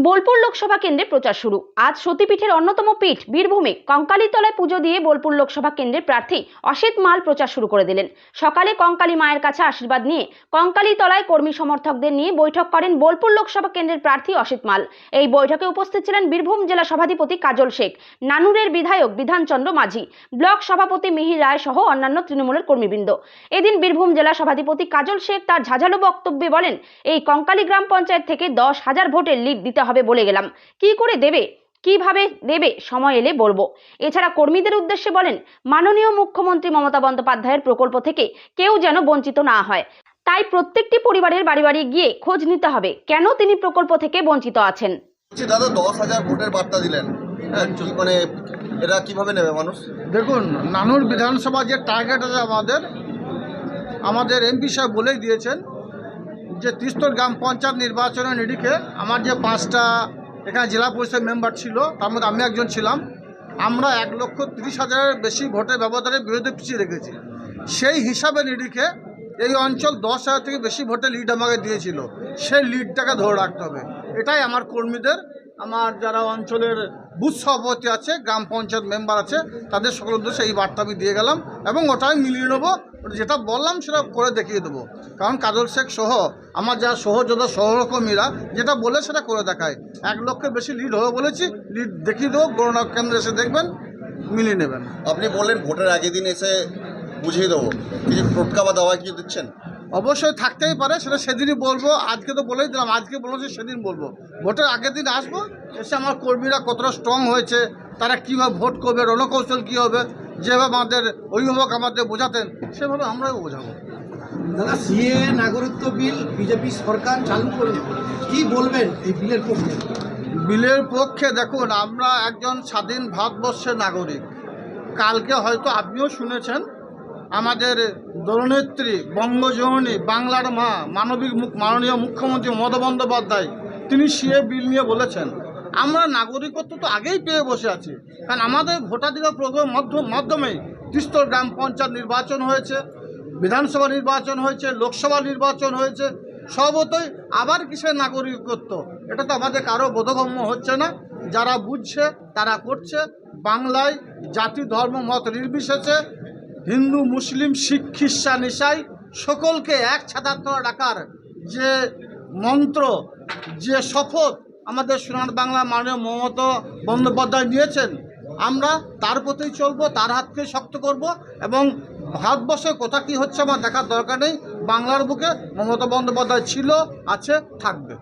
বোলপুর লোকসভা কেন্দ্রে প্রচার শুরু। আজ সতীপীঠের অন্যতম পীঠ বীরভূমে কঙ্কালীতলায় পুজো দিয়ে বোলপুর লোকসভা কেন্দ্রের প্রার্থী অসিত মাল প্রচার শুরু করে দিলেন। সকালে কঙ্কালী মায়ের কাছে আশীর্বাদ নিয়ে কঙ্কালীতলায় কর্মী সমর্থকদের নিয়ে বৈঠক করেন বোলপুর লোকসভা কেন্দ্রের প্রার্থী অসিত মাল। এই বৈঠকে উপস্থিত ছিলেন বীরভূম জেলা সভাধিপতি কাজল শেখ, নানুরের বিধায়ক বিধানচন্দ্র মাঝি, ব্লক সভাপতি মিহির রায় সহ অন্যান্য তৃণমূলের কর্মীবৃন্দ। এদিন বীরভূম জেলা সভাধিপতি কাজল শেখ তার ঝাঝালো বক্তব্যে বলেন, এই কঙ্কালী গ্রাম পঞ্চায়েত থেকে 10,000 ভোটের লিড দিতে হবে বলে গেলাম, কি করে দেবে, কিভাবে দেবে সময় এলে বলবো। এছাড়া কর্মীদের উদ্দেশ্যে বলেন, মাননীয় মুখ্যমন্ত্রী মমতা বন্দ্যোপাধ্যায়ের প্রকল্প থেকে কেউ যেন বঞ্চিত না হয়, তাই প্রত্যেকটি পরিবারের বাড়ি বাড়ি গিয়ে খোঁজ নিতে হবে কেন তিনি প্রকল্প থেকে বঞ্চিত আছেন। দাদা 10,000 ভোটের বার্তা দিলেন, মানে এরা কিভাবে নেবে মানুষ? দেখুন, নানুর বিধানসভা যে টার্গেট আছে আমাদের এমপি সাহেব বলেই দিয়েছেন যে তিস্তর গ্রাম পঞ্চায়েত নির্বাচনের নিরিখে আমার যে 5টা এখানে জেলা পরিষদ মেম্বার ছিল, তার মধ্যে আমি একজন ছিলাম। আমরা 1,30,000-এর বেশি ভোটের ব্যবধানের বিরুদ্ধে পিছিয়ে রেখেছি। সেই হিসাবে নিরিখে এই অঞ্চল 10,000 থেকে বেশি ভোটে লিড আমাকে দিয়েছিল, সেই লিডটাকে ধরে রাখতে হবে। এটাই আমার কর্মীদের, আমার যারা অঞ্চলের বুথ সভাপতি আছে, গ্রাম পঞ্চায়েত মেম্বার আছে, তাদের সকল উদ্দেশ্যে এই বার্তা আমি দিয়ে গেলাম এবং ওটাই মিলিয়ে নেবো। যেটা বললাম সেটা করে দেখিয়ে দেবো, কারণ কাজল শেখ সহ আমার যারা সহযোদ্ধা সহকর্মীরা যেটা বলে সেটা করে দেখায়। 1 লক্ষের বেশি লিড হবে বলেছি, লিড দেখিয়ে দেবো। গণনা কেন্দ্রে এসে দেখবেন, মিলিয়ে নেবেন। আপনি বললেন ভোটের আগের দিন এসে বুঝিয়ে দেবো, কিছু টোটকা বা দাওয়া কিছু দিচ্ছেন? অবশ্যই থাকতেই পারে, সেটা সেদিনই বলবো। আজকে তো বলেই দিলাম, আজকে বলেছি সেদিন বলবো। ভোটের আগের দিন আসবো, এসে আমার কর্মীরা কতটা স্ট্রং হয়েছে, তারা কীভাবে ভোট করবে, রণকৌশল কী হবে, যেভাবে আমাদের অভিভাবক আমাদের বোঝাতেন সেভাবে আমরাও বোঝাবো। দাদা, সিএ নাগরিকত্ব বিল বিজেপি সরকার চালু করল, কি বলবেন এই বিলের পক্ষে? বিলের পক্ষে দেখুন, আমরা একজন স্বাধীন ভারতবর্ষের নাগরিক। কালকে হয়তো আপনিও শুনেছেন আমাদের দলনেত্রী, বঙ্গজননী, বাংলার মা, মাননীয় মুখ্যমন্ত্রী মমতা বন্দ্যোপাধ্যায় তিনি সিএ বিল নিয়ে বলেছেন। আমরা নাগরিকত্ব তো আগেই পেয়ে বসে আছি, কারণ আমাদের ভোটাধিকার প্রোগ্রামের মাধ্যমে তিস্তর গ্রাম পঞ্চায়েত নির্বাচন হয়েছে, বিধানসভা নির্বাচন হয়েছে, লোকসভা নির্বাচন হয়েছে। সর্বতই আবার কিসের নাগরিকত্ব, এটা তো আমাদের কারো বোধগম্য হচ্ছে না। যারা বুঝছে তারা করছে। বাংলায় জাতি ধর্ম মত নির্বিশেষে হিন্দু মুসলিম শিখ খ্রিস্টান ইসাই সকলকে এক ছাতার তলায় রাখার যে মন্ত্র, যে শপথ আমাদের সোনার বাংলা মাননীয় মমতা বন্দ্যোপাধ্যায় নিয়েছেন, আমরা তার প্রতিই চলবো, তার হাতকে শক্ত করব। এবং ভারতবর্ষে কোথা কী হচ্ছে আমার দেখার দরকার নেই। বাংলার বুকে মমতা বন্দ্যোপাধ্যায় ছিল, আছে, থাকবে।